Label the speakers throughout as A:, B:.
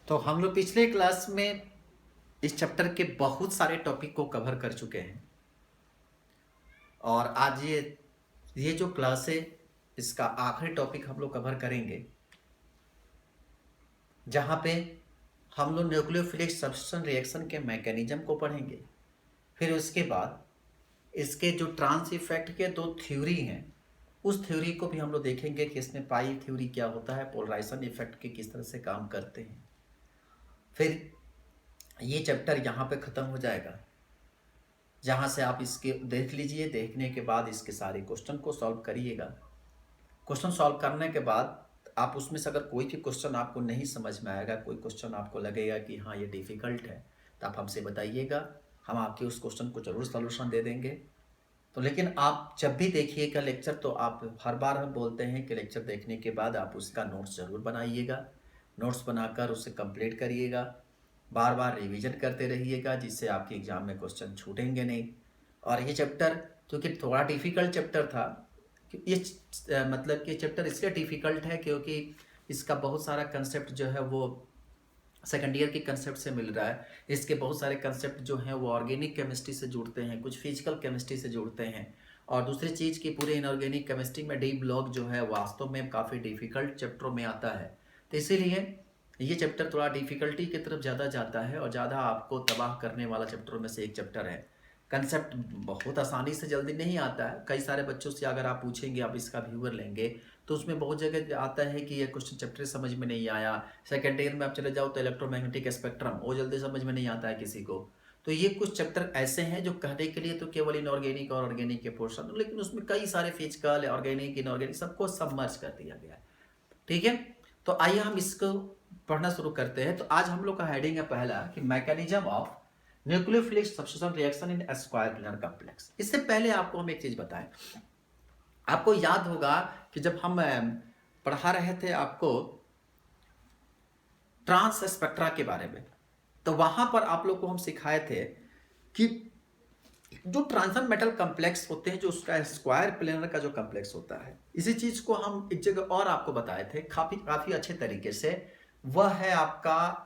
A: तो हम लोग पिछले क्लास में इस चैप्टर के बहुत सारे टॉपिक को कवर कर चुके हैं और आज ये जो क्लास है इसका आखिरी टॉपिक हम लोग कवर करेंगे, जहाँ पे हम लोग न्यूक्लियोफिलिक सब्स्टिट्यूशन रिएक्शन के मैकेनिज्म को पढ़ेंगे। फिर उसके बाद इसके जो ट्रांस इफेक्ट के दो थ्योरी हैं उस थ्योरी को भी हम लोग देखेंगे कि इसमें पाई थ्योरी क्या होता है, पोलराइजेशन इफेक्ट के किस तरह से काम करते हैं। फिर ये चैप्टर यहाँ पे ख़त्म हो जाएगा, जहाँ से आप इसके देख लीजिए। देखने के बाद इसके सारे क्वेश्चन को सॉल्व करिएगा। क्वेश्चन सॉल्व करने के बाद आप उसमें से अगर कोई भी क्वेश्चन आपको नहीं समझ में आएगा, कोई क्वेश्चन आपको लगेगा कि हाँ ये डिफ़िकल्ट है, तो आप हमसे बताइएगा, हम आपके उस क्वेश्चन को ज़रूर सॉल्यूशन दे देंगे। तो लेकिन आप जब भी देखिएगा लेक्चर, तो आप हर बार हम बोलते हैं कि लेक्चर देखने के बाद आप उसका नोट्स ज़रूर बनाइएगा। नोट्स बनाकर उसे कंप्लीट करिएगा, बार बार रिवीजन करते रहिएगा, जिससे आपके एग्ज़ाम में क्वेश्चन छूटेंगे नहीं। और ये चैप्टर क्योंकि थोड़ा डिफ़िकल्ट चैप्टर था, ये मतलब कि चैप्टर इसलिए डिफ़िकल्ट है क्योंकि इसका बहुत सारा कंसेप्ट जो है वो सेकेंड ईयर के कंसेप्ट से मिल रहा है। इसके बहुत सारे कंसेप्ट जो हैं वो ऑर्गेनिक केमिस्ट्री से जुड़ते हैं, कुछ फिजिकल केमिस्ट्री से जुड़ते हैं, और दूसरी चीज़ की पूरे इनऑर्गेनिक केमिस्ट्री में डी ब्लॉक जो है वास्तव में काफ़ी डिफ़िकल्ट चैप्टरों में आता है। तो इसीलिए ये चैप्टर थोड़ा डिफ़िकल्टी की तरफ ज़्यादा जाता है और ज़्यादा आपको तबाह करने वाला चैप्टरों में से एक चैप्टर है। कंसेप्ट बहुत आसानी से जल्दी नहीं आता है। कई सारे बच्चों से अगर आप पूछेंगे, आप इसका व्यूअर लेंगे, तो उसमें बहुत जगह आता है कि ये क्वेश्चन चैप्टर समझ में नहीं आया। सेकेंड ईयर में आप चले जाओ तो इलेक्ट्रोमैग्नेटिक स्पेक्ट्रम वो जल्दी समझ में नहीं आता है किसी को। तो ये कुछ चैप्टर ऐसे हैं जो कहने के लिए तो केवल इनऑर्गेनिक और ऑर्गेनिक के पोर्शन, लेकिन उसमें कई सारे फिजिकल, ऑर्गेनिक, इनऑर्गेनिक सबको सबमर्ज कर दिया गया है। ठीक है, तो आइए हम इसको पढ़ना शुरू करते हैं। तो आज हम लोग का हेडिंग है पहला कि mechanism of nucleophilic substitution reaction in square planar complex. इससे पहले आपको हम एक चीज बताएं, आपको याद होगा कि जब हम पढ़ा रहे थे आपको ट्रांस स्पेक्ट्रा के बारे में, तो वहां पर आप लोग को हम सिखाए थे कि जो ट्रांसन मेटल कॉम्प्लेक्स होते हैं, जो उसका स्क्वायर प्लेनर का जो कॉम्प्लेक्स होता है, इसी चीज को हम एक जगह और आपको बताए थे काफी काफी अच्छे तरीके से। वह है आपका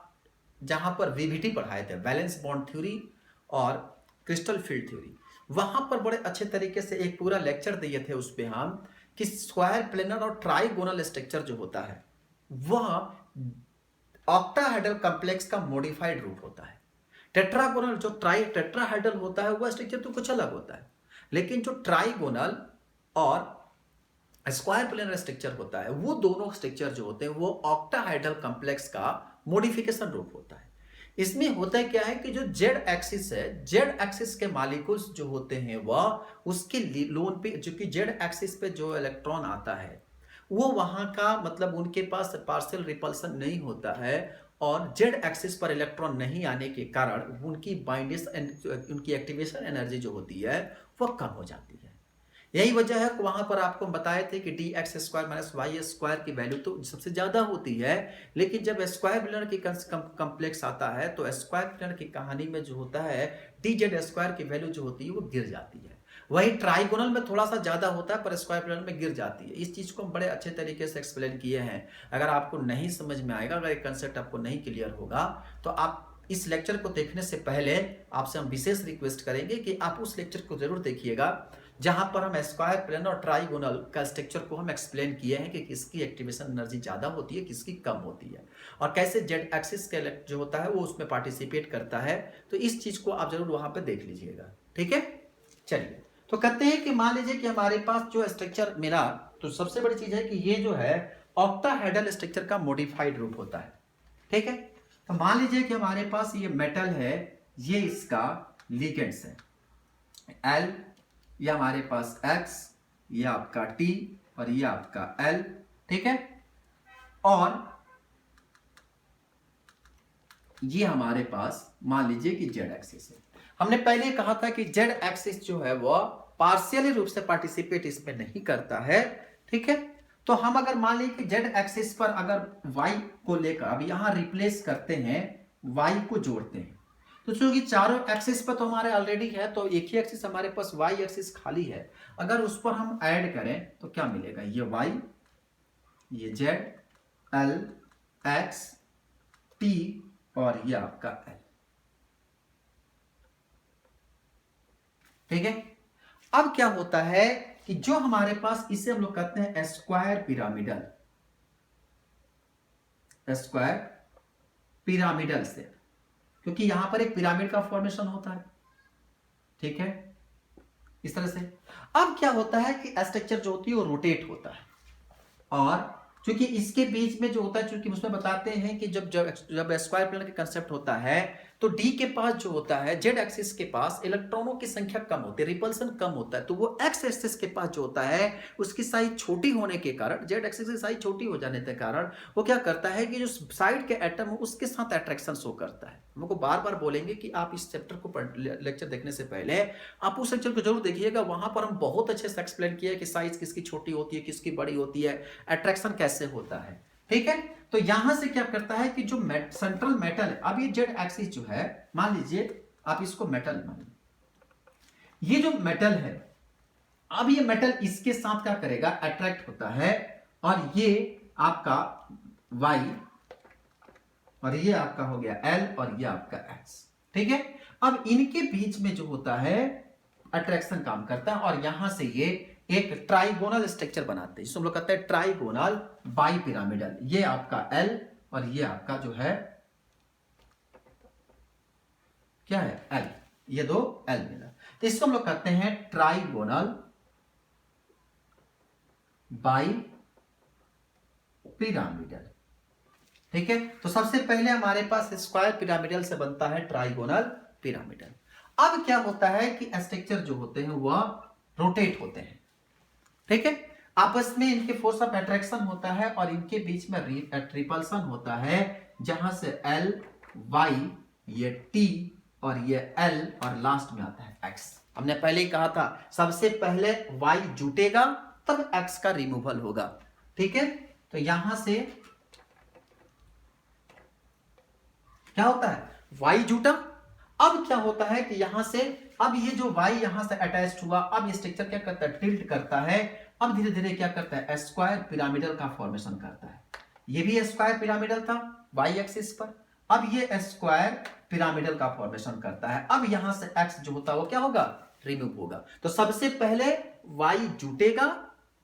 A: जहां पर वीवीटी पढ़ाए थे, वैलेंस बॉन्ड थ्योरी और क्रिस्टल फील्ड थ्योरी। वहां पर बड़े अच्छे तरीके से एक पूरा लेक्चर दिए थे उस पे हम कि स्क्वायर प्लेनर और ट्राइगोनल स्ट्रक्चर जो होता है वह ऑक्टाहेड्रल कॉम्प्लेक्स का मॉडिफाइड रूप होता है। टेट्रागोनल जो टेट्राहेड्रल होता है वह स्ट्रक्चर तो कुछ अलग होता है, लेकिन जो ट्राइगोनल और स्क्वायर प्लेनर स्ट्रक्चर होता है वो दोनों स्ट्रक्चर जो होते हैं वो ऑक्टाहेड्रल कॉम्प्लेक्स का मॉडिफिकेशन रूप होता है। इसमें होता है क्या है कि जो जेड एक्सिस है, जेड एक्सिस के मालिक्यूल्स जो होते हैं वह उसके लोन पे, जो कि जेड एक्सिस पे जो इलेक्ट्रॉन आता है वो वहां का मतलब उनके पास पार्शियल रिपल्सन नहीं होता है, और जेड एक्सिस पर इलेक्ट्रॉन नहीं आने के कारण उनकी बाइंडिंग, उनकी एक्टिवेशन एनर्जी जो होती है वह कम हो जाती है। यही वजह है कि वहां पर आपको बताए थे कि D X square minus Y square की वैल्यू तो सबसे ज्यादा होती है, लेकिन जब स्क्वायर प्लेनर की कॉम्प्लेक्स आता है तो स्क्वायर प्लेनर की कहानी में जो होता है डी जेड स्क्वायर की वैल्यू जो होती है वो गिर जाती है। वही ट्राइगोनल में थोड़ा सा ज्यादा होता है पर स्क्वायर प्लेनर में गिर जाती है। इस चीज को हम बड़े अच्छे तरीके से एक्सप्लेन किए हैं। अगर आपको नहीं समझ में आएगा, अगर एक कंसेप्ट आपको नहीं क्लियर होगा, तो आप इस लेक्चर को देखने से पहले आपसे हम विशेष रिक्वेस्ट करेंगे कि आप उस लेक्चर को जरूर देखिएगा, जहां पर हम स्क्वायर प्लेनर और ट्राइगोनल का स्ट्रक्चर को हम एक्सप्लेन किए हैं कि किसकी एक्टिवेशन एनर्जी ज्यादा होती है, किसकी कम होती है, और कैसे जेड एक्सिस का जो होता है वो उसमें पार्टिसिपेट करता है। तो इस चीज को आप जरूर वहां पर देख लीजिएगा। ठीक है, चलिए तो कहते हैं कि मान लीजिए कि हमारे पास जो स्ट्रक्चर मिला, तो सबसे बड़ी चीज है कि ये जो है ऑक्टाहेड्रल स्ट्रक्चर का मॉडिफाइड रूप होता है। ठीक है, तो मान लीजिए कि हमारे पास ये मेटल है, ये इसका लिगेंड्स है एल, ये हमारे पास X, ये आपका T और ये आपका L। ठीक है, और ये हमारे पास मान लीजिए कि Z एक्सिस है। हमने पहले कहा था कि Z एक्सिस जो है वह पार्शियली रूप से पार्टिसिपेट इसमें नहीं करता है। ठीक है, तो हम अगर मान लीजिए कि Z एक्सिस पर अगर Y को लेकर अब यहां रिप्लेस करते हैं, Y को जोड़ते हैं, तो चूंकि चारों एक्सिस पर तो हमारे ऑलरेडी है, तो एक ही एक्सिस हमारे पास Y एक्सिस खाली है। अगर उस पर हम ऐड करें तो क्या मिलेगा, ये Y, ये Z, L, X T और ये आपका L। ठीक है। अब क्या होता है कि जो हमारे पास, इसे हम लोग कहते हैं स्क्वायर पिरामिडल, स्क्वायर पिरामिडल से, क्योंकि यहां पर एक पिरामिड का फॉर्मेशन होता है। ठीक है, इस तरह से। अब क्या होता है कि स्ट्रक्चर जो होती है वो रोटेट होता है, और क्योंकि इसके बीच में जो होता है, चूंकि उसमें बताते हैं कि जब जब जब स्क्वायर प्लेन का कंसेप्ट होता है तो डी के पास जो होता है, जेड एक्सिस के पास इलेक्ट्रॉनों की संख्या कम होती है, रिपल्सन कम होता है, तो वो एक्स एक्सिस के पास जो होता है उसकी साइज छोटी होने के कारण, जेड एक्सिस की साइज छोटी हो जाने के कारण वो क्या करता है कि जो साइड के एटम है उसके साथ अट्रैक्शन शो करता है। हमको बार बार बोलेंगे कि आप इस चैप्टर को लेक्चर देखने से पहले आप उस लेक्चर को जरूर देखिएगा, वहां पर हम बहुत अच्छे से एक्सप्लेन किया है कि साइज किसकी छोटी होती है, किसकी बड़ी होती है, अट्रैक्शन कैसे होता है। ठीक है, तो यहां से क्या करता है कि जो सेंट्रल मेटल है, अब ये जेड एक्सिस जो है, मान लीजिए आप इसको मेटल मान लीजिए, ये जो मेटल है, अब ये मेटल इसके साथ क्या करेगा, अट्रैक्ट होता है, और ये आपका Y और ये आपका हो गया L और ये आपका X। ठीक है, अब इनके बीच में जो होता है अट्रैक्शन काम करता है, और यहां से ये एक ट्राइगोनल स्ट्रक्चर बनाते हैं, जिसको हम लोग कहते हैं ट्राइगोनल बाइपिरामिडल। ये आपका L और ये आपका जो है क्या है, L, ये दो L मिला, तो इसको हम लोग कहते हैं ट्राइगोनल बाइपिरामिडल। ठीक है, तो सबसे पहले हमारे पास स्क्वायर पिरामिडल से बनता है ट्राइगोनल पिरामिडल। अब क्या होता है कि स्ट्रक्चर जो होते हैं वह रोटेट होते हैं। ठीक है, आपस में इनके फोर्स ऑफ अट्रैक्शन होता है, और इनके बीच में रिपल्सन होता है, जहां से L, Y, ये T और ये L, और लास्ट में आता है X। हमने पहले ही कहा था सबसे पहले Y जुटेगा तब X का रिमूवल होगा। ठीक है, तो यहां से क्या होता है, Y जुटा। अब क्या होता है कि यहां से, अब ये जो Y यहां से अटैच्ड हुआ, अब ये स्ट्रक्चर क्या करता है, टिल्ट करता है, अब धीरे धीरे क्या करता है, स्क्वायर पिरामिडल का फॉर्मेशन करता है। ये भी स्क्वायर पिरामिडल था Y एक्सिस पर, अब ये स्क्वायर पिरामिडल का फॉर्मेशन करता है। अब यहां से X जो होता है वो क्या होगा, रिमूव होगा। तो सबसे पहले Y जुटेगा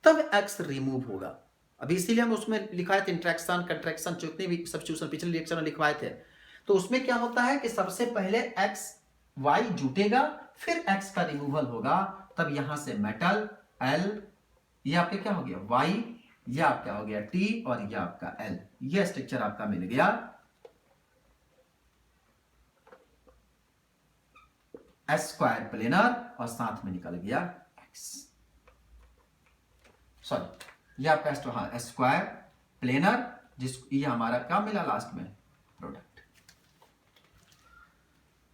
A: तब X रिमूव होगा। अभी इसीलिए हम उसमें लिखाए थे इंट्रैक्शन, कंट्रैक्शन, जितने भी सब्स्टिट्यूशन पिछले लेक्चर में लिखवाए थे, तो उसमें क्या होता है कि सबसे पहले X Y जुटेगा, फिर X का रिमूवल होगा, तब यहां से मेटल L, ये आपके क्या हो गया Y, ये आपका हो गया T और ये आपका L, ये स्ट्रक्चर आपका मिल गया स्क्वायर प्लेनर, और साथ में निकल गया X, सॉरी ये आपका हाँ स्क्वायर प्लेनर, जिस ये हमारा क्या मिला लास्ट में, प्रोडक्ट।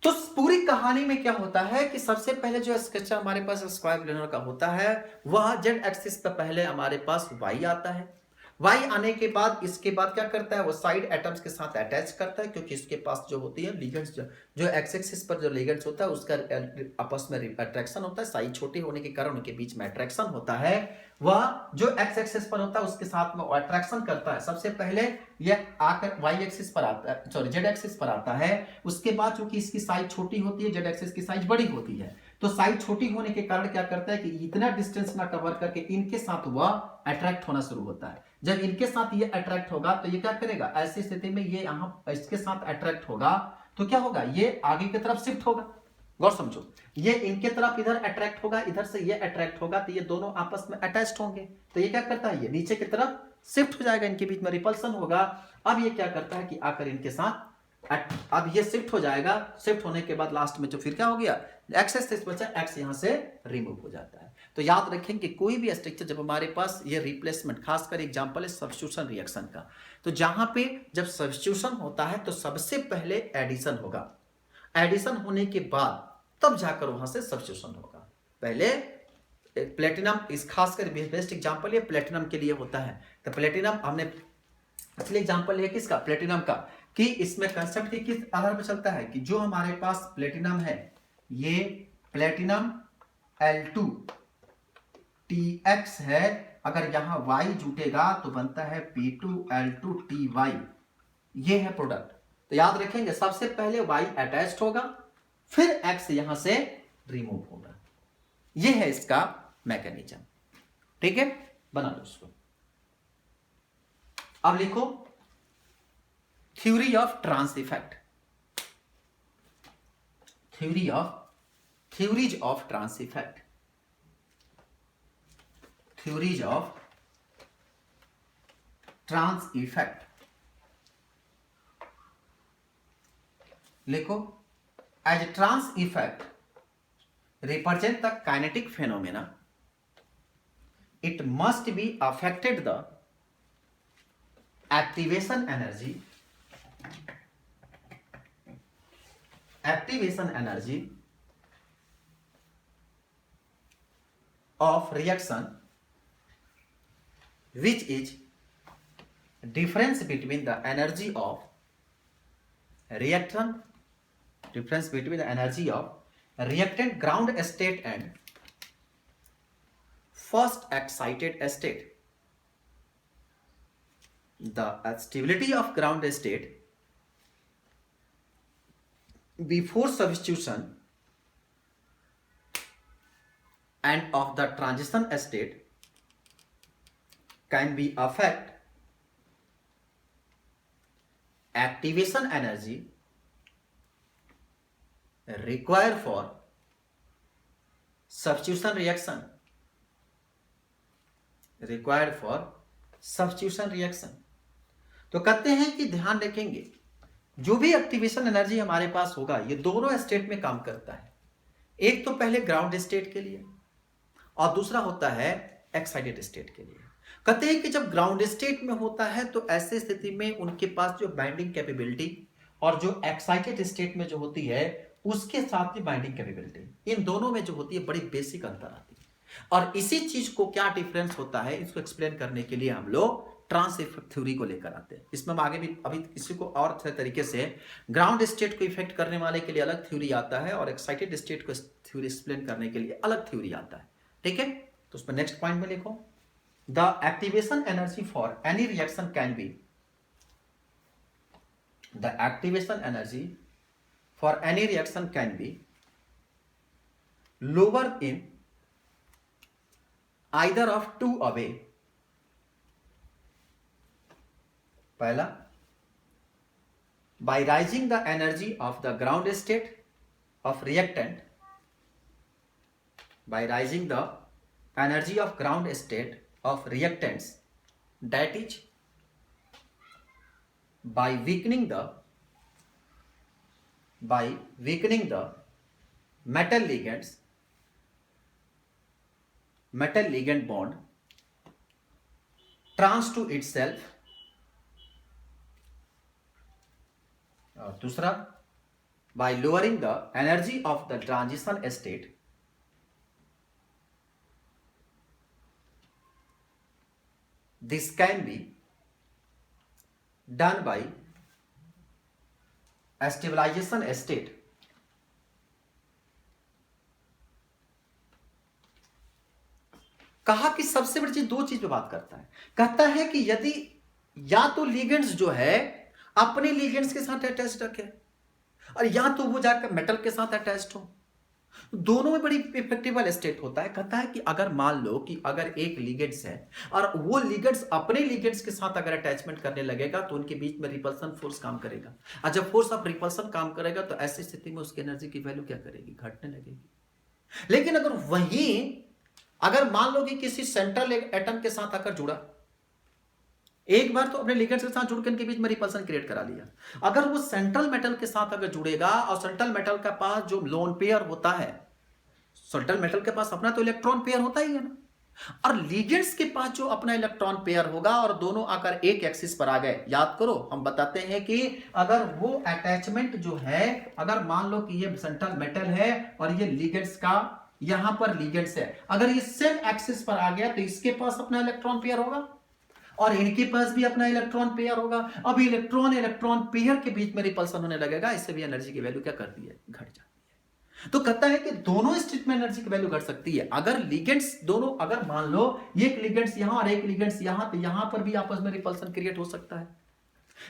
A: तो पूरी कहानी में क्या होता है कि सबसे पहले जो स्ट्रक्चर हमारे पास स्क्वायर प्लेनर का होता है, वह जेड एक्सिस पर पहले हमारे पास Y आता है। Y आने के बाद इसके बाद क्या करता है, वो साइड एटम्स के साथ अटैच करता है, क्योंकि इसके पास जो होती है लिगेंड्स, जो एक्स एक्सिस पर जो लिगेंड्स होता है उसका आपस में अट्रैक्शन होता है, साइज छोटी होने के कारण उनके बीच में अट्रैक्शन होता है। वह जो एक्स एक्सिस पर होता है उसके साथ में अट्रैक्शन करता है। सबसे पहले यह आकर Y एक्सिस पर आता है, सॉरी जेड एक्सिस पर आता है। उसके बाद चूंकि इसकी साइज छोटी होती है, जेड एक्सिस की साइज बड़ी होती है, तो साइज छोटी होने के कारण क्या करता है कि इतना डिस्टेंस ना कवर करके इनके साथ वह अट्रैक्ट होना शुरू होता है। जब इनके साथ ये अट्रैक्ट होगा तो ये क्या करेगा, ऐसी स्थिति में ये यहां इसके साथ अट्रैक्ट होगा तो क्या होगा, ये आगे की तरफ शिफ्ट होगा। गौर समझो, ये इनके तरफ इधर अट्रैक्ट होगा, इधर से ये अट्रैक्ट होगा, तो ये दोनों आपस में अटैच्ड होंगे, तो ये क्या करता है, ये नीचे की तरफ शिफ्ट हो जाएगा, इनके बीच में रिपल्सन होगा। अब ये क्या करता है कि आकर इनके साथ अब ये शिफ्ट हो जाएगा। शिफ्ट होने के बाद लास्ट में जो फिर क्या हो गया, एक्स एक्सिस बचा, एक्स यहां से रिमूव हो जाता है। तो याद रखें कि कोई भी स्ट्रक्चर जब हमारे पास ये रिप्लेसमेंट, खासकर एग्जांपल है सब्स्टिट्यूशन रिएक्शन का, तो जहां पे जब सब्स्टिट्यूशन होता है तो सबसे पहले एडिशन होगा, एडिशन होने के बाद तब जाकर वहां से सब्स्टिट्यूशन होगा। पहले प्लेटिनम, इस खासकर बेस्ट एग्जांपल ये प्लेटिनम के लिए होता है। तो प्लेटिनम हमने असली एग्जांपल है किसका, प्लेटिनम का, कि इसमें कंसेप्ट किस आधार पर चलता है कि जो हमारे पास प्लेटिनम है, ये प्लेटिनम L2TX है, अगर यहां Y जुटेगा तो बनता है P2L2TY, ये है प्रोडक्ट। तो याद रखेंगे सबसे पहले Y अटैच्ड होगा, फिर X यहां से रिमूव होगा। यह है इसका मैकेनिज्म। ठीक है, बना लो इसको। अब लिखो theory of trans effect, theories of trans effect, theories of trans effect. लिखो as trans effect represent the kinetic phenomena, it must be affected the activation energy of reaction, which is difference between the energy of reaction, difference between the energy of reactant ground state and first excited state. The stability of ground state before substitution and of the transition state can be affect activation energy required for substitution reaction, required for substitution reaction। तो कहते हैं कि ध्यान रखेंगे जो भी activation energy हमारे पास होगा ये दोनों स्टेट में काम करता है। एक तो पहले ग्राउंड स्टेट के लिए और दूसरा होता है एक्साइटेड स्टेट के लिए। कहते हैं कि जब ग्राउंड स्टेट में होता है तो ऐसे स्थिति में उनके पास जो बाइंडिंग कैपेबिलिटी और जो एक्साइटेड स्टेट में जो होती है उसके साथ ही बाइंडिंग कैपेबिलिटी, इन दोनों में जो होती है बड़ी बेसिक अंतर आती है। और इसी चीज को क्या डिफरेंस होता है इसको एक्सप्लेन करने के लिए हम लोग ट्रांस इफेक्ट थ्योरी को लेकर आते हैं। इसमें हम आगे भी अभी इसी को और तरीके से ग्राउंड स्टेट को इफेक्ट करने वाले के लिए अलग थ्योरी आता है और एक्साइटेड स्टेट को थ्योरी एक्सप्लेन करने के लिए अलग थ्योरी आता है। ठीक है, तो उसमें नेक्स्ट पॉइंट में लिखो the activation energy for any reaction can be, the activation energy for any reaction can be lower in either of two way। पहला, by raising the energy of the ground state of reactant, by raising the energy of ground state of reactants, that is by weakening the metal ligand bond trans to itself। और दूसरा, by lowering the energy of the transition state, this can be done by stabilization state. कहा कि सबसे बड़ी चीज दो चीज पे बात करता है। कहता है कि यदि या तो लिगेंड्स जो है अपने लिगेंड्स के साथ अटैच्ड रखे और या तो वो जाकर मेटल के साथ अटैच्ड हो, दोनों में बड़ी इफेक्टिव स्टेट होता है। कहता है कि अगर मान लो कि अगर एक लिगेंड्स है और वो लिगेंड्स अपने लिगेंड्स के साथ अगर अटैचमेंट करने लगेगा तो उनके बीच में रिपल्सन फोर्स काम करेगा और जब फोर्स ऑफ रिपल्सन काम करेगा तो ऐसी स्थिति में उसकी एनर्जी की वैल्यू क्या करेगी, घटने लगेगी। लेकिन अगर वहीं अगर मान लो कि किसी सेंट्रल एटम के साथ आकर जुड़ा, एक बार तो अपने लिगेंड्स के साथ जुड़कर इनके बीच में रिपल्सन क्रिएट करा लिया, अगर वो सेंट्रल मेटल के साथ अगर जुड़ेगा और सेंट्रल मेटल के पास जो लोन पेयर होता है, सेंट्रल मेटल के पास अपना तो इलेक्ट्रॉन पेयर होता ही है ना, और लिगेंड्स के पास जो अपना इलेक्ट्रॉन पेयर होगा और दोनों आकर एक एक्सिस पर आ गए। याद करो हम बताते हैं कि अगर वो अटैचमेंट जो है, अगर मान लो कि ये सेंट्रल मेटल है और ये लिगेंड्स का यहां पर लिगेंड्स है, अगर ये सेम एक्सिस पर आ गया तो इसके पास अपना इलेक्ट्रॉन पेयर होगा और इनके पास भी अपना इलेक्ट्रॉन पेयर होगा। अब इलेक्ट्रॉन पेयर के बीच में रिपल्सन होने लगेगा, इससे भी एनर्जी की वैल्यू क्या करती है, घट जाती है। तो कहता है कि दोनों स्टेट में एनर्जी की वैल्यू घट सकती है। अगर लिगेंड्स दोनों, अगर मान लो एक लिगेंड्स यहां और एक लिगेंड्स यहां, तो यहां पर भी आपस में रिपल्सन क्रिएट हो सकता है।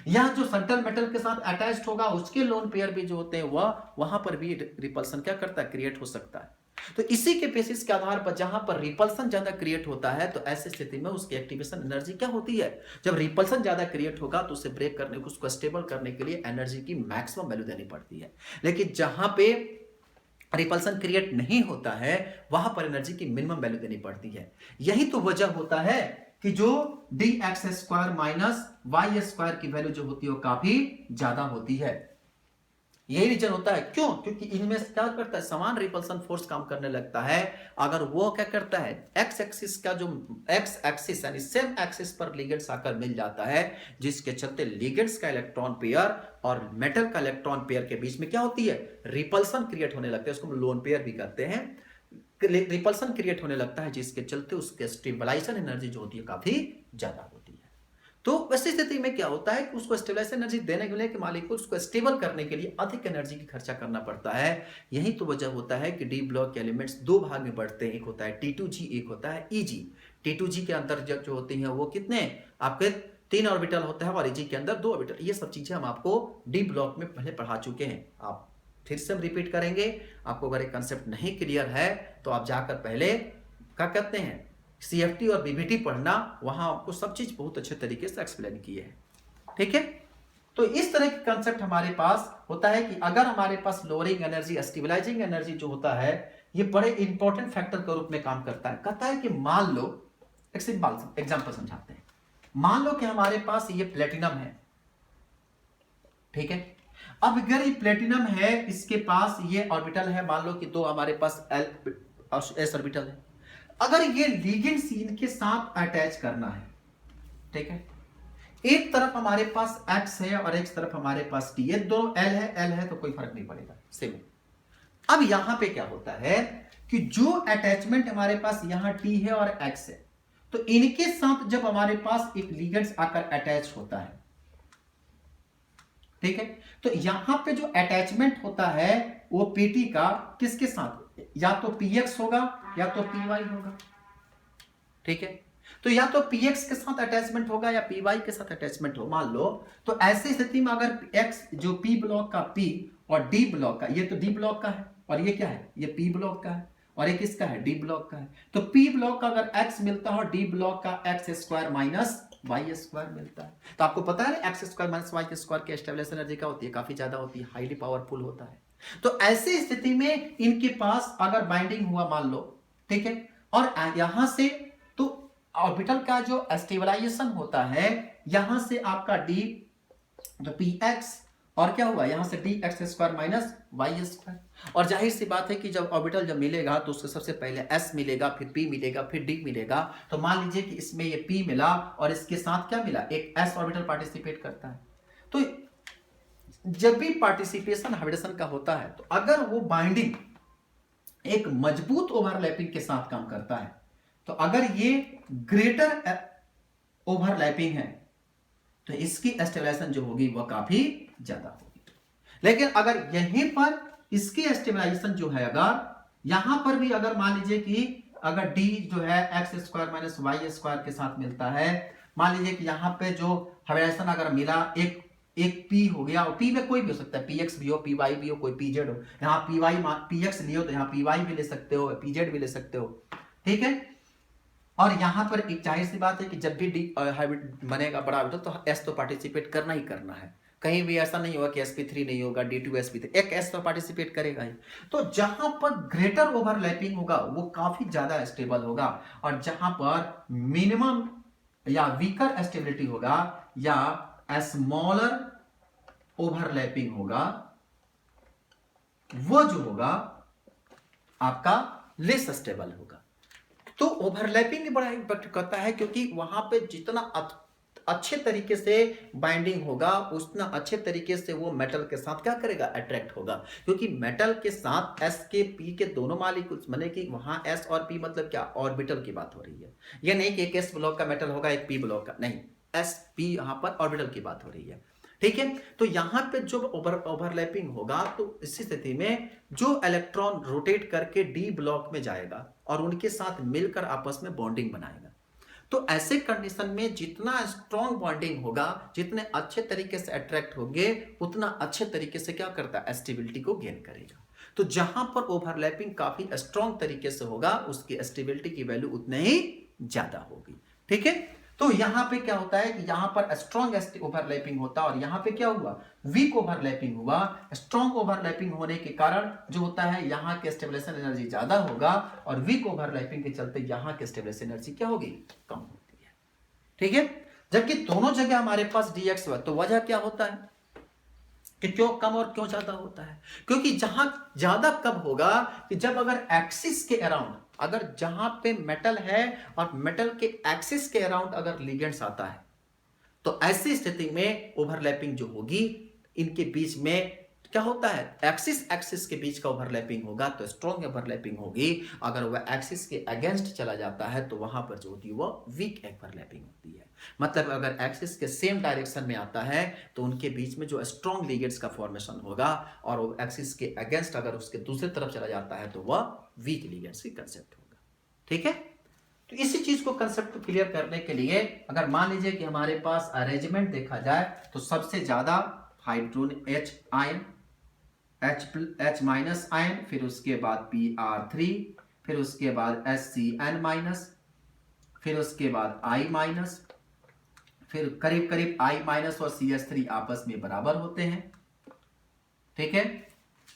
A: या जो सेंट्रल मेटल के साथ अटैच्ड होगा उसके लोन पेयर भी जो होते हैं वह वहां पर भी रिपल्सन क्या करता है, क्रिएट हो सकता है। तो इसी के बेसिस के आधार पर जहां पर रिपल्सन ज्यादा क्रिएट होता है तो ऐसी स्थिति में उसकी एक्टिवेशन एनर्जी क्या होती है, जब रिपल्सन ज्यादा क्रिएट होगा तो उसे ब्रेक करने को, उसको स्टेबल करने के लिए एनर्जी की मैक्सिमम वैल्यू देनी पड़ती है। लेकिन जहां पे रिपल्सन क्रिएट नहीं होता है वहां पर एनर्जी की मिनिमम वैल्यू देनी पड़ती है। यही तो वजह होता है कि जो D X square minus Y square की वैल्यू जो होती है वो काफी ज्यादा होती है। यही रीजन होता है, क्यों? क्योंकि इनमें क्या करता है, समान रिपल्सन फोर्स काम करने लगता है। अगर वो क्या करता है, एक्स एक्सिस का जो एक्स एक्सिस यानी सेम एक्सिस पर लिगेंड्स आकर मिल जाता है, जिसके चलते लिगेंड्स का इलेक्ट्रॉन पेयर और मेटल का इलेक्ट्रॉन पेयर के बीच में क्या होती है, रिपल्सन क्रिएट होने लगता है। उसको हम लोन पेयर भी कहते हैं। रिपल्सन क्रिएट होने लगता है जिसके चलते उसके स्टेबलाइजेशन एनर्जी जो होती है काफी ज्यादा होती है। तो वैसी स्थिति में क्या होता है कि उसको स्टेबलाइजेशन एनर्जी देने के लिए कि मालिक को उसको स्टेबल करने के लिए अधिक एनर्जी की खर्चा करना पड़ता है। यही तो वजह होता है कि डी ब्लॉक के एलिमेंट्स दो भाग में बढ़ते हैं, एक होता है T2G, एक होता है EG। T2G के अंदर जो होती हैं वो कितने आपके 3 ऑर्बिटल होता है और EG के अंदर 2 ऑर्बिटल। ये सब चीजें हम आपको डी ब्लॉक में पहले पढ़ा चुके हैं। आप फिर से हम रिपीट करेंगे। आपको अगर एक कंसेप्ट नहीं क्लियर है तो आप जाकर पहले क्या कहते हैं CFT और BBT पढ़ना, वहां आपको सब चीज बहुत अच्छे तरीके से एक्सप्लेन किए हैं। ठीक है, तो इस तरह की कंसेप्ट हमारे पास होता है कि अगर हमारे पास लोअरिंग एनर्जी, स्टेबलाइजिंग एनर्जी जो होता है ये बड़े इंपॉर्टेंट फैक्टर के रूप में काम करता है। कहता है कि मान लो, एक सिंपल एग्जांपल समझाते हैं। मान लो कि हमारे पास ये प्लेटिनम है, ठीक है। अब अगर ये प्लेटिनम है, इसके पास ये ऑर्बिटल है, मान लो कि दो हमारे पास s ऑर्बिटल है। अगर ये लिगेंड्स इनके साथ अटैच करना है, ठीक है, एक तरफ हमारे पास X है और एक तरफ हमारे पास T, ये दोनों L है तो कोई फर्क नहीं पड़ेगा, सेम। अब यहां पे क्या होता है कि जो अटैचमेंट हमारे पास यहां T है और X है, तो इनके साथ जब हमारे पास एक लिगेंड्स आकर अटैच होता है, ठीक है, तो यहां पे जो अटैचमेंट होता है वो PT का किसके साथ, या तो PX होगा या तो PY होगा, ठीक है। तो या तो PX के साथ अटैचमेंट होगा या PY के साथ अटैचमेंट हो, मान लो। तो ऐसी स्थिति में अगर X जो P ब्लॉक का P और D ब्लॉक का, ये तो D ब्लॉक का है और ये क्या है, ये P ब्लॉक का है और ये किसका है, D ब्लॉक का है। तो P ब्लॉक का अगर X मिलता हो, D ब्लॉक का X square minus Y square मिलता है। तो आपको पता है X square minus Y square की स्टेबलाइजेशन एनर्जी क्या होती है, काफी ज्यादा होती है, हाईली पावरफुल होता है। तो ऐसी स्थिति में इनके पास अगर बाइंडिंग हुआ मान लो, ठीक है, और यहां से तो ऑर्बिटल का जो स्टेबलाइजेशन होता है, यहां से आपका डी तो px और क्या हुआ, यहां से D X square minus Y square. और जाहिर सी बात है कि जब ऑर्बिटल जब मिलेगा तो उसको सबसे पहले s मिलेगा, फिर p मिलेगा, फिर d मिलेगा। तो मान लीजिए कि इसमें ये p मिला और इसके साथ क्या मिला, एक s ऑर्बिटल पार्टिसिपेट करता है। तो जब भी पार्टिसिपेशन हाइब्रिडेशन का होता है, तो अगर वो बाइंडिंग एक मजबूत ओवरलैपिंग के साथ काम करता है, तो अगर ये ग्रेटर ओवरलैपिंग है तो इसकी स्टेबलाइजेशन जो होगी वह काफी ज्यादा होगी। लेकिन अगर यहीं पर इसकी स्टेबलाइजेशन जो है, अगर यहां पर भी अगर मान लीजिए कि अगर d जो है X square minus Y square के साथ मिलता है, मान लीजिए कि यहां पे जो हाइब्रिडेशन अगर मिला, एक P हो गया, और P में कोई भी हो सकता है, PX भी हो, PY भी हो, कोई PZ हो। यहाँ PX लियो तो यहाँ PY भी ले सकते हो, PZ भी ले सकते हो, ठीक है। और यहां पर एक जाहिर सी बात है कि जब भी डी हाइब्रिड बनेगा बड़ा ऑर्बिटल तो S तो पार्टिसिपेट करना ही करना है। कहीं भी ऐसा नहीं होगा कि sp3 नहीं होगा, D2 sp3, एक S तो पार्टिसिपेट करेगा ही। तो जहां पर ग्रेटर ओवरलैपिंग होगा वो काफी ज्यादा स्टेबल होगा, और जहां पर मिनिमम या वीकर स्टेबिलिटी होगा या स्मॉलर ओवरलैपिंग होगा, वो जो होगा आपका लेस स्टेबल होगा। तो ओवरलैपिंग बड़ा इम्पैक्ट करता है, क्योंकि वहां पे जितना अच्छे तरीके से बाइंडिंग होगा उतना अच्छे तरीके से वो मेटल के साथ क्या करेगा, अट्रैक्ट होगा। क्योंकि मेटल के साथ S के P के दोनों मालिक्यूल्स माने कि वहां S और P मतलब क्या, ऑर्बिटल की बात हो रही है। ये नहीं कि एक S ब्लॉक का मेटल होगा एक P ब्लॉक का, नहीं, S P यहां पर ऑर्बिटल की बात हो रही है, ठीक है। तो यहां पे जो ओवरलैपिंग होगा तो इस स्थिति में जो इलेक्ट्रॉन रोटेट करके डी ब्लॉक में जाएगा और उनके साथ मिलकर आपस में बॉन्डिंग बनाएगा। तो ऐसे कंडीशन में जितना स्ट्रॉन्ग बॉन्डिंग होगा, जितने अच्छे तरीके से अट्रैक्ट होंगे, उतना अच्छे तरीके से क्या करता है, स्टेबिलिटी को गेन करेगा। तो जहां पर ओवरलैपिंग काफी स्ट्रॉन्ग तरीके से होगा, उसकी स्टेबिलिटी की वैल्यू उतने ही ज्यादा होगी। ठीक है, तो यहां पे क्या होता है कि यहां पर स्ट्रॉन्ग ओवरलैपिंग होता है और यहां पे क्या हुआ, वीक ओवरलैपिंग हुआ। स्ट्रॉन्ग ओवरलैपिंग होने के कारण जो होता है, यहां के स्टेबलाइजेशन एनर्जी ज्यादा होगा और वीक ओवरलैपिंग के चलते यहां के स्टेबलाइजेशन एनर्जी क्या होगी, कम होती है। ठीक है, जबकि दोनों जगह हमारे पास dx हुआ, तो वजह क्या होता है कि क्यों कम और क्यों ज्यादा होता है? क्योंकि जहां ज्यादा कब होगा कि जब अगर एक्सिस के अराउंड, अगर जहां पे मेटल है और मेटल के एक्सिस के अराउंड अगर लिगेंड्स आता है, तो ऐसी स्थिति में ओवरलैपिंग जो होगी, इनके बीच में क्या होता है, एक्सिस एक्सिस के बीच का ओवरलैपिंग होगा तो स्ट्रॉन्ग ओवरलैपिंग होगी। अगर वह एक्सिस के अगेंस्ट चला जाता है तो वहां पर जो होती है वह वीक ओवरलैपिंग होती है। मतलब अगर एक्सिस के सेम डायरेक्शन में आता है तो उनके बीच में जो स्ट्रॉन्ग लिगेंड्स का फॉर्मेशन होगा, और वो एक्सिस के अगेंस्ट अगर उसके दूसरी तरफ चला जाता है तो वह वीक लिगेंड्स की कंसेप्ट होगा। ठीक है, तो इसी चीज को कंसेप्ट को क्लियर करने के लिए अगर मान लीजिए कि हमारे पास अरेंजमेंट देखा जाए, तो सबसे ज्यादा hydrogen H ion, H minus ion, फिर उसके बाद Pr3, फिर उसके बाद HCN माइनस, फिर उसके बाद I माइनस, फिर करीब करीब I माइनस और CH3 आपस में बराबर होते हैं। ठीक है,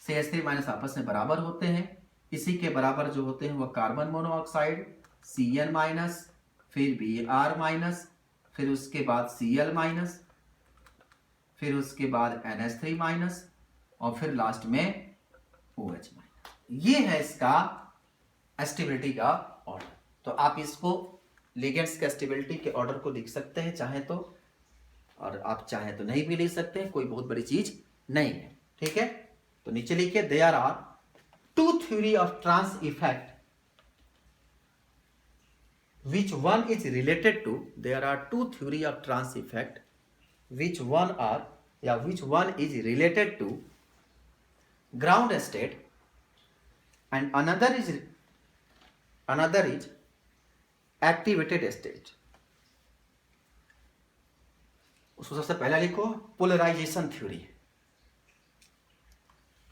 A: CH3 माइनस आपस में बराबर होते हैं। इसी के बराबर जो होते हैं वह कार्बन मोनोऑक्साइड Cn माइनस, फिर Br माइनस, फिर उसके बाद Cl माइनस, फिर उसके बाद NH3 माइनस, और फिर लास्ट में OH माइनस। ये है इसका स्टेबिलिटी का ऑर्डर। तो आप इसको लिगेंड्स के स्टेबिलिटी के ऑर्डर को लिख सकते हैं चाहे तो, और आप चाहे तो नहीं भी लिख सकते हैं, कोई बहुत बड़ी चीज नहीं है। ठीक है, तो नीचे लिखिए, there are two theory of trans effect which one is related to, there are two theory of trans effect which one is related to ground state and another is activated state। उसको सबसे पहले लिखो polarization theory.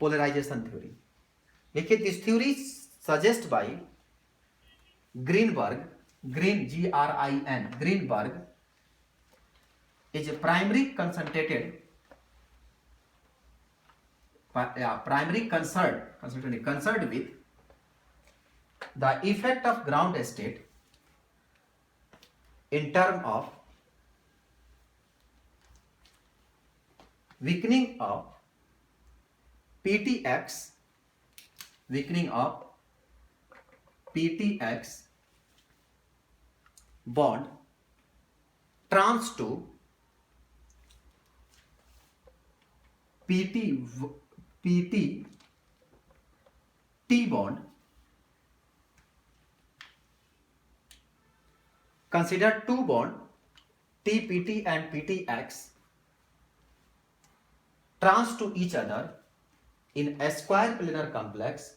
A: Polarization theory देखिए, this theory suggest by Greenberg, Green Grin, Greenberg is primarily concerned with the effect of ground state in terms of weakening of PTX, bond trans to PT T bond। Consider two bond TPT and PTX trans to each other in a square planar complex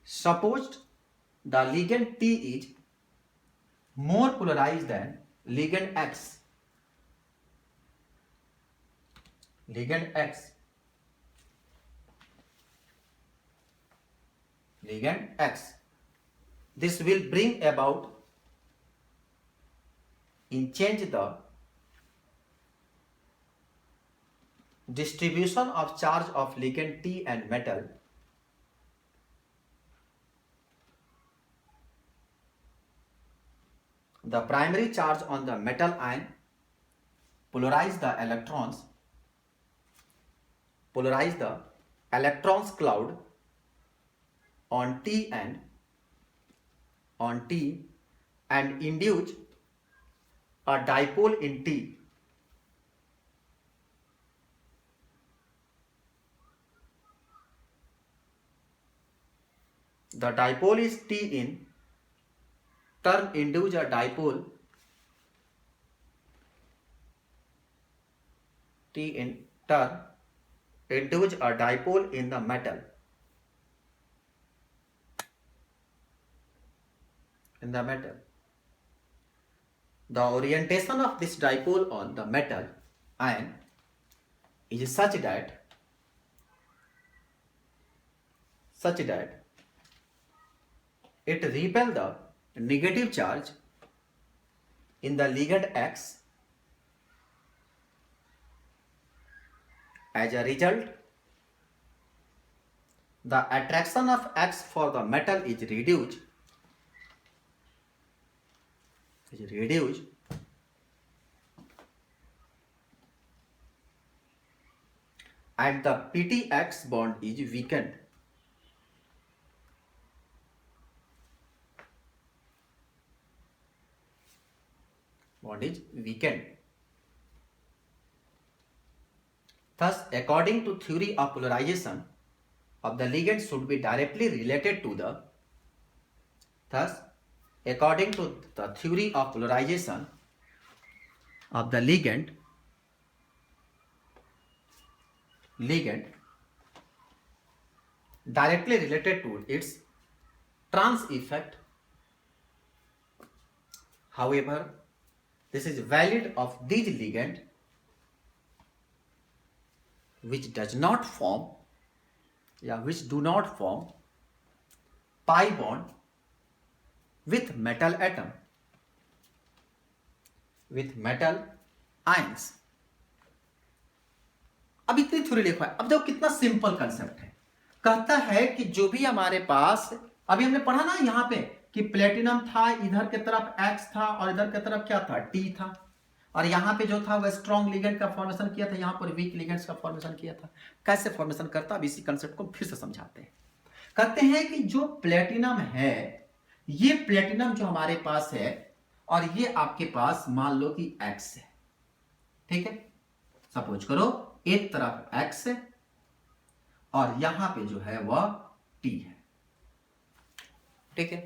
A: supposed the ligand T is more polarized than ligand X, this will bring about in change the distribution of charge of ligand T and metal the primary charge on the metal ion polarize the electrons cloud on T and induce a dipole in T। The dipole is T in turn induce a dipole T in turn induce a dipole in the metal in the metal. The orientation of this dipole on the metal ion is such that it repel the negative charge in the ligand X. As a result, the attraction of X for the metal is reduced and the PTX bond is weakened. Thus, according to theory of polarization of the ligand should be directly related to the according to the theory of polarization of the ligand directly related to its trans effect. However, this is valid of these ligand which do not form pi bond with metal atom, with metal ions. अब इतनी theory लिखा है। अब देखो कितना simple concept है। कहता है कि जो भी हमारे पास, अभी हमने पढ़ा ना यहाँ पे कि प्लेटिनम था, इधर की तरफ X था और इधर की तरफ क्या था, T था, और यहाँ पे जो था वह स्ट्रॉन्ग लिगेंड का फॉर्मेशन किया था, यहाँ पर वीक लिगेंड्स का फॉर्मेशन किया था। कैसे फॉर्मेशन करता, अब इसी कंसेप्ट को फिर से समझाते हैं। कहते हैं कि जो प्लेटिनम है, ये प्लेटिनम जो हमारे पास है और ये आपके पास मान लो कि X है, ठीक है, सपोज करो एक तरफ X है और यहां पे जो है वह T है, ठीक है।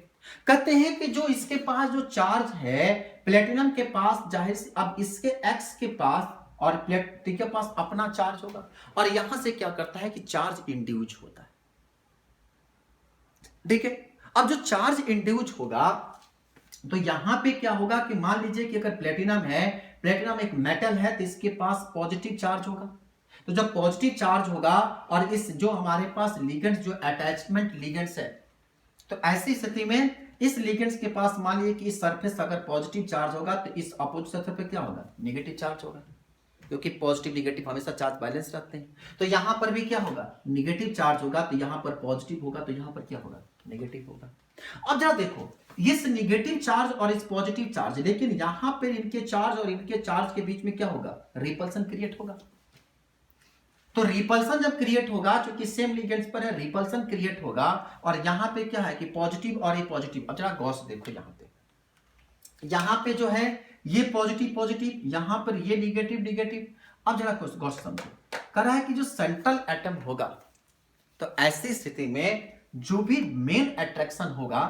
A: कहते हैं कि जो इसके पास जो चार्ज है प्लेटिनम के पास, जाहिर से अब इसके X के पास और T के पास अपना चार्ज होगा, और यहां से क्या करता है कि चार्ज इंड्यूज होता है, ठीक है। अब जो चार्ज इंड्यूज होगा तो यहां पे क्या होगा कि मान लीजिए कि अगर प्लेटिनम है, प्लेटिनम एक मेटल है, तो इसके पास पॉजिटिव चार्ज होगा। तो जब पॉजिटिव चार्ज होगा और इस जो हमारे पास लिगेंड्स जो अटैचमेंट लिगेंड्स है, तो ऐसी स्थिति में इस लिगेंड्स के पास मान लीजिए कि इस सरफेस अगर पॉजिटिव चार्ज होगा तो इस अपोजिट सरफेस पे क्या होगा, नेगेटिव चार्ज होगा, क्योंकि पॉजिटिव नेगेटिव हमेशा चार्ज बैलेंस रखते हैं। तो यहां पर भी क्या होगा, नेगेटिव चार्ज होगा, तो यहां पर पॉजिटिव होगा, तो यहां पर क्या होगा, नेगेटिव होगा। अब जरा देखो इस नेगेटिव चार्ज और इस पॉजिटिव चार्ज, लेकिन यहां पर इनके चार्ज और इनके चार्ज के बीच में क्या होगा, रिपल्सन क्रिएट होगा। तो रिपल्सन जब क्रिएट होगा, क्योंकि सेम लिगेंड्स पर है, रिपल्सन क्रिएट होगा, और यहां पे क्या है कि पॉजिटिव और ये पॉजिटिव। अब जरा गौर से देखो, यहां पे जो है ये पॉजिटिव पॉजिटिव, यहां पर ये नेगेटिव नेगेटिव। अब जरा गौर से समझो, कह रहा है कि जो सेंट्रल एटम होगा, तो ऐसी स्थिति में जो भी मेन अट्रैक्शन होगा,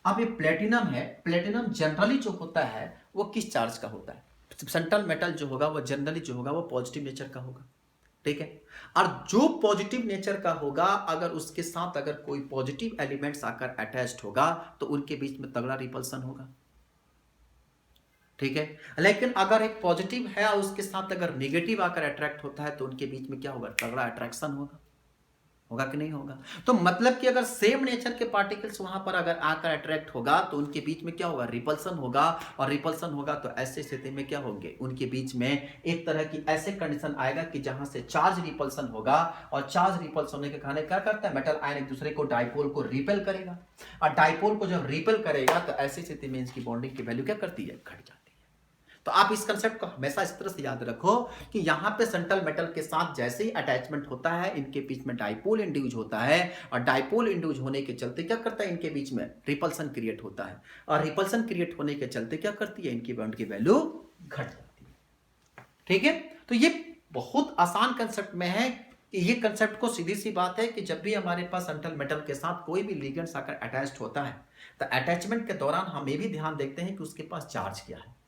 A: अब ये प्लेटिनम है, प्लेटिनम जनरली जो होता है वो किस चार्ज का होता है, सेंट्रल मेटल जो होगा वो जनरली जो होगा वो पॉजिटिव नेचर का होगा, ठीक है। और जो पॉजिटिव नेचर का होगा, अगर उसके साथ अगर कोई पॉजिटिव एलिमेंट्स आकर अटैच्ड होगा तो उनके बीच में तगड़ा रिपल्सन होगा, ठीक है। लेकिन अगर एक पॉजिटिव है और उसके साथ अगर नेगेटिव आकर अट्रैक्ट होता है तो उनके बीच में क्या होगा, तगड़ा अट्रैक्शन होगा कि नहीं होगा। तो मतलब कि अगर सेम नेचर के पार्टिकल्स वहां पर अगर आकर अट्रैक्ट होगा तो उनके बीच में क्या होगा, रिपल्सन होगा, और रिपल्सन होगा तो ऐसे स्थिति में क्या होंगे, उनके बीच में एक तरह की ऐसे कंडीशन आएगा कि जहां से चार्ज रिपल्सन होगा, और चार्ज रिपल्सन होने के कारण क्या करता है, मेटल आयन एक दूसरे को, डाइपोल को रिपेल करेगा, और डाइपोल को जब रिपेल करेगा तो ऐसी स्थिति में इसकी बॉन्डिंग की वैल्यू क्या करती है, घट जाती है। तो आप इस कंसेप्ट को हमेशा इस तरह से याद रखो कि यहां पे सेंट्रल मेटल के साथ जैसे ही अटैचमेंट होता है, इनके बीच में डाइपोल इंड्यूज होता है, और डाइपोल इंड्यूज होने के चलते क्या करता है, इनके बीच में रिपल्सन क्रिएट होता है, और रिपल्सन क्रिएट होने के चलते क्या करती है, इनकी बॉन्ड की वैल्यू घट जाती है, ठीक है। तो ये बहुत आसान कंसेप्ट में है। ये कंसेप्ट को सीधी सी बात है कि जब भी हमारे पास सेंट्रल मेटल के साथ कोई भी लिगेंड्स आकर अटैच्ड होता है, तो अटैचमेंट के दौरान हम ये भी ध्यान देखते हैं कि उसके पास चार्ज क्या है,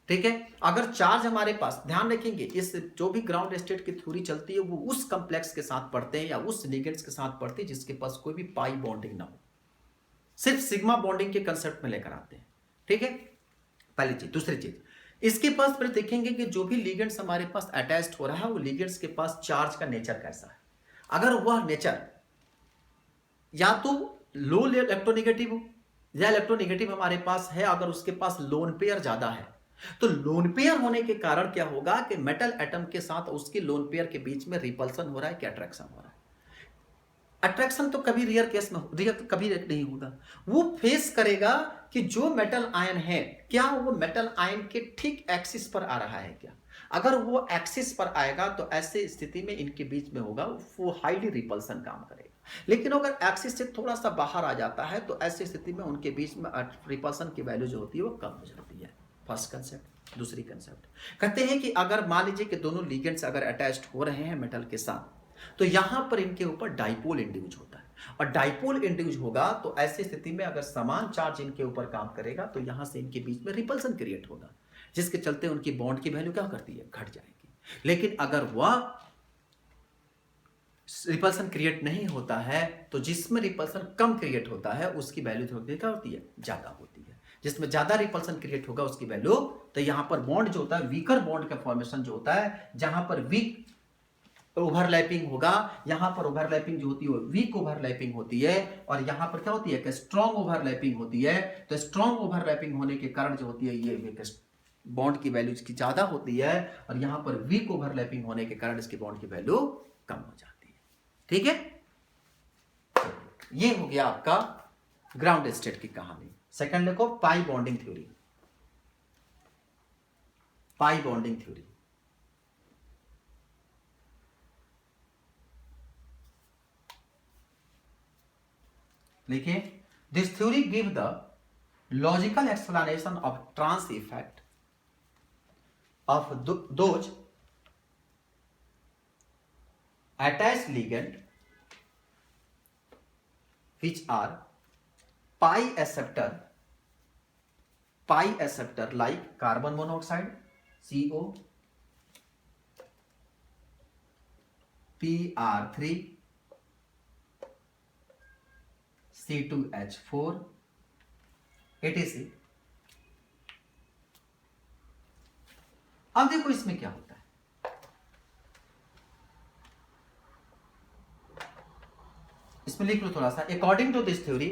A: ठीक है। अगर चार्ज हमारे पास, ध्यान रखेंगे इस जो भी ग्राउंड स्टेट की थ्योरी चलती है वो उस कॉम्प्लेक्स के साथ पढ़ते हैं या उस लिगेंड्स के साथ पढ़ते हैं जिसके पास कोई भी पाई बॉन्डिंग ना हो, सिर्फ सिग्मा बॉन्डिंग के कंसेप्ट में लेकर आते हैं। ठीक है, पहली चीज। दूसरी चीज, इसके पास फिर देखेंगे कि जो भी लिगेंड्स हमारे पास अटैच्ड हो रहा है वो लिगेंड्स के पास चार्ज का नेचर कैसा है। अगर वह नेचर या तो लो इलेक्ट्रोनेगेटिव हो या इलेक्ट्रोनेगेटिव हमारे पास है, अगर उसके पास लोन पेयर ज्यादा है, तो लोन पेयर होने के कारण क्या होगा कि मेटल एटम के साथ उसके लोन पेयर के बीच में रिपल्सन हो रहा है कि अट्रैक्शन हो रहा है। अट्रैक्शन तो कभी रियर केस में कभी नहीं होगा। वो फेस करेगा कि जो मेटल आयन है क्या वो मेटल आयन के ठीक एक्सिस पर आ रहा है क्या। अगर वो एक्सिस पर आएगा तो ऐसे स्थिति में इनके बीच में होगा वो हाईली रिपल्सन काम करेगा। लेकिन अगर एक्सिस से थोड़ा सा बाहर आ जाता है तो ऐसी स्थिति में उनके बीच में रिपल्सन की वैल्यू जो होती है वो कम हो जाती है। First concept. दूसरी कंसेप्ट कहते हैं कि अगर मान लीजिए कि दोनों लिगेंड्स अगर अटैच्ड हो रहे हैं मेटल के साथ, तो यहां पर इनके ऊपर डाइपोल इंड्यूस होता है, और डाइपोल इंड्यूस होगा तो ऐसी स्थिति में अगर समान चार्ज इनके ऊपर काम करेगा तो यहां से इनके बीच में रिपल्सन क्रिएट होगा, जिसके चलते उनकी बॉन्ड की वैल्यू क्या करती है, घट जाएगी। लेकिन अगर वह रिपल्सन क्रिएट नहीं होता है तो जिसमें रिपल्सन कम क्रिएट होता है उसकी वैल्यू थोड़ी क्या होती है, ज्यादा होती है। जिसमें ज्यादा रिपल्सन क्रिएट होगा उसकी वैल्यू, तो यहां पर बॉन्ड जो होता है वीकर बॉन्ड का फॉर्मेशन जो होता है, जहां पर वीक ओवरलैपिंग होगा, यहां पर ओवरलैपिंग जो होती है वीक ओवरलैपिंग होती है, और यहां पर क्या होती है कि स्ट्रॉन्ग ओवरलैपिंग होती है। तो स्ट्रॉन्ग ओवरलैपिंग होने के कारण जो होती है ये बॉन्ड की वैल्यू इसकी ज्यादा होती है, और यहां पर वीक ओवरलैपिंग होने के कारण इसकी बॉन्ड की वैल्यू कम हो जाती है। ठीक है, ये हो गया आपका ग्राउंड स्टेट की कहानी। सेकंड देखो, pi bonding theory. Pi bonding theory लिखिए, this theory give the logical explanation of trans effect of those attached ligand which are pi acceptor like carbon monoxide CO, PR3, C2H4 etc। अब देखो इसमें क्या होता है, इसमें लिख लो थोड़ा सा। According to this theory,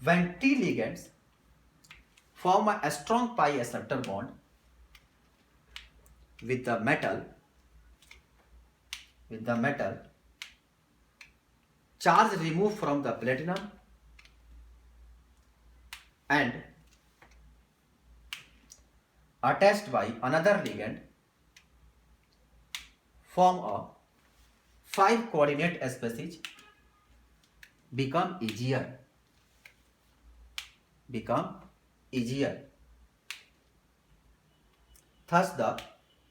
A: when T ligands form a strong pi acceptor bond with the metal, charge removed from the platinum and attached by another ligand form a 5 coordinate species become easier। Thus the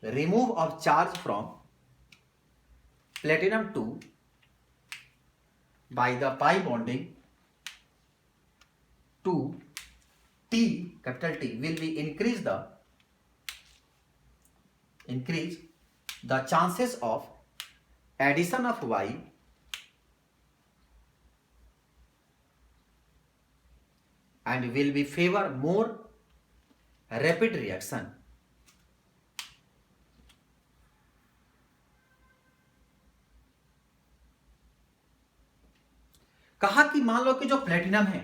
A: remove of charge from platinum 2 by the pi bonding to T, capital T, will be increase the chances of addition of Y and will be favor more rapid reaction। कहा कि मान लो कि जो platinum है,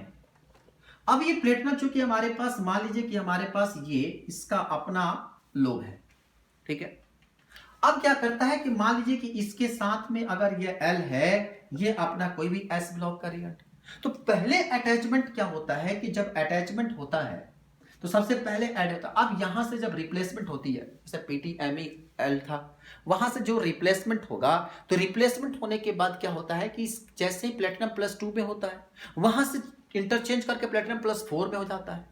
A: अब ये platinum चूंकि हमारे पास, मान लीजिए कि हमारे पास ये इसका अपना लोब है, ठीक है। अब क्या करता है कि मान लीजिए कि इसके साथ में अगर ये L है, ये अपना कोई भी S ब्लॉक का रिएक्ट, तो पहले अटैचमेंट क्या होता है कि जब अटैचमेंट होता है तो सबसे पहले ऐड होता है। अब यहां से जब रिप्लेसमेंट होती है, जैसे PTMeL था, वहां से जो रिप्लेसमेंट होगा, तो रिप्लेसमेंट होने के बाद क्या होता है कि जैसे ही प्लेटिनम +2 में होता है, वहां से इंटरचेंज करके प्लेटिनम +4 में हो जाता है।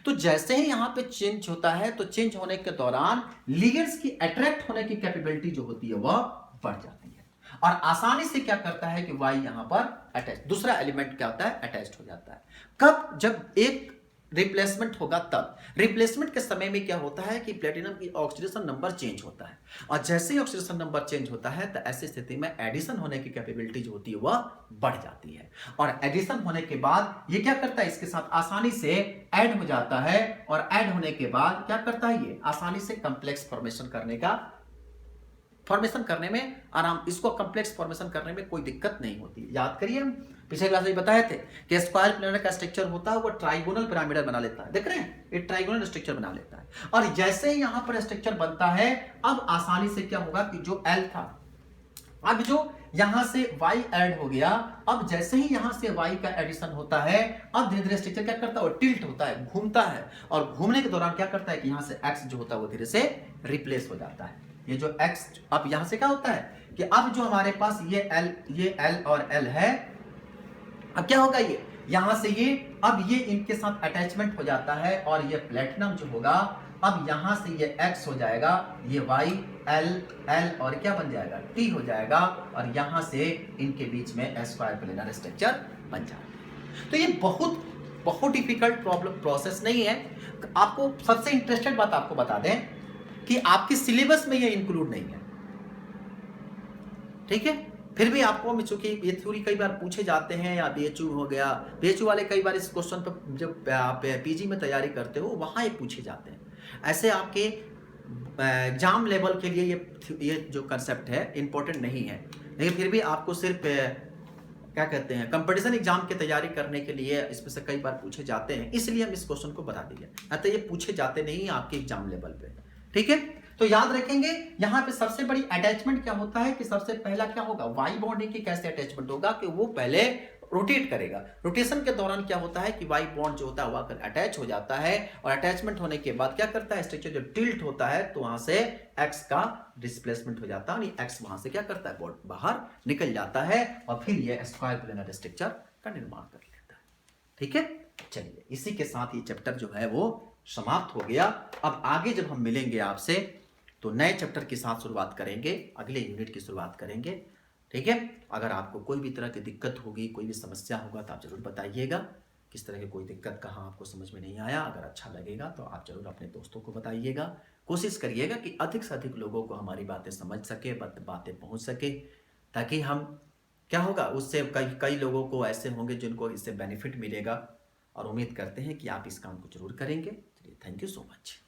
A: तो जैसे ही यहां पे चेंज होता है, तो चेंज होने के दौरान लिगेंड्स की अट्रैक्ट होने की कैपेबिलिटी जो होती है वह बढ़ जाती है, और आसानी से क्या करता है कि वाई यहां पर अटैच, दूसरा एलिमेंट क्या होता है, अटैच्ड हो जाता है। कब? जब एक रिप्लेसमेंट होगा तब। रिप्लेसमेंट के समय में क्या होता है कि प्लेटिनम की ऑक्सीडेशन नंबर चेंज होता है, और जैसे ही ऑक्सीडेशन नंबर चेंज होता है तो ऐसी स्थिति में एडिशन होने की कैपेबिलिटी जो होती है वह बढ़ जाती है, और एडिशन होने के बाद ये क्या करता है, इसके साथ आसानी से ऐड हो जाता है, और ऐड होने के बाद क्या करता है, ये आसानी से कॉम्प्लेक्स फॉर्मेशन करने में आराम, इसको कॉम्प्लेक्स फॉर्मेशन करने में कोई दिक्कत नहीं होती। याद करिए, हम पिछले क्लास में बताए थे कि स्क्वायर प्लेनर का स्ट्रक्चर होता है वो ट्राइगोनल पिरामिडल बना लेता है, देख रहे हैं, ये ट्राइगोनल स्ट्रक्चर बना लेता है, और जैसे ही यहां पर स्ट्रक्चर बनता है, अब आसानी से क्या होगा कि जो L था, अब जो यहां से y ऐड हो गया, अब जैसे ही यहां से y का एडिशन होता है, अब धीरे धीरे स्ट्रक्चर क्या करता है, टिल्ट होता है, घूमता है, और घूमने के दौरान क्या करता है कि यहां से x जो होता है वो धीरे से रिप्लेस हो जाता है। ये जो x, अब यहां से क्या होता है कि अब जो हमारे पास ये L और L है, अब क्या होगा, ये यहां से ये, अब ये इनके साथ अटैचमेंट हो जाता है, और ये प्लेटिनम जो होगा, अब यहां से ये X हो जाएगा, ये Y L और क्या बन जाएगा, T हो जाएगा, और यहां से इनके बीच में स्क्वायर प्लेनर स्ट्रक्चर बन जाएगा। तो ये बहुत डिफिकल्ट प्रोसेस नहीं है। आपको सबसे इंटरेस्टेड बात आपको बता दें कि आपके सिलेबस में ये इंक्लूड नहीं है, ठीक है, फिर भी आपको, चूंकि ये थ्योरी कई बार पूछे जाते हैं, या बीएचयू हो गया, बीएचयू वाले कई बार इस क्वेश्चन पर जब आप पीजी में तैयारी करते हो वहां ये पूछे जाते हैं। ऐसे आपके एग्जाम लेवल के लिए ये जो कंसेप्ट है इंपॉर्टेंट नहीं है, लेकिन फिर भी आपको सिर्फ क्या कहते हैं, कंपटीशन एग्जाम की तैयारी करने के लिए इसमें से कई बार पूछे जाते हैं, इसलिए हम इस क्वेश्चन को बता दिए, तो ये पूछे जाते नहीं आपके एग्जाम लेवल पे, ठीक है। तो याद रखेंगे, यहां पे सबसे बड़ी अटैचमेंट क्या होता है कि सबसे पहला क्या होगा, वाई बॉन्डिंग की कैसे अटैचमेंट होगा कि वो पहले रोटेट करेगा, रोटेशन के दौरान क्या होता है कि वाई बॉन्ड जो होता है वह अटैच हो जाता है, और अटैचमेंट होने के बाद क्या करता है, स्ट्रक्चर जो टिल्ट होता है तो वहां से एक्स का डिस्प्लेसमेंट हो जाता है, एक्स वहां से क्या करता है, बॉन्ड बाहर निकल जाता है, और फिर यह स्क्वायर प्लेनर स्ट्रक्चर का निर्माण कर लेता है, ठीक है। चलिए, इसी के साथ ये चैप्टर जो है वो समाप्त हो गया। अब आगे जब हम मिलेंगे आपसे तो नए चैप्टर के साथ शुरुआत करेंगे, अगले यूनिट की शुरुआत करेंगे, ठीक है। अगर आपको कोई भी तरह की दिक्कत होगी, कोई भी समस्या होगा तो आप जरूर बताइएगा, किस तरह की कोई दिक्कत, कहाँ आपको समझ में नहीं आया, अगर अच्छा लगेगा तो आप जरूर अपने दोस्तों को बताइएगा। कोशिश करिएगा कि अधिक से अधिक लोगों को हमारी बातें समझ सके, बातें पहुँच सके, ताकि हम क्या होगा, उससे कई लोगों को ऐसे होंगे जिनको इससे बेनिफिट मिलेगा, और उम्मीद करते हैं कि आप इस काम को जरूर करेंगे। चलिए, थैंक यू सो मच।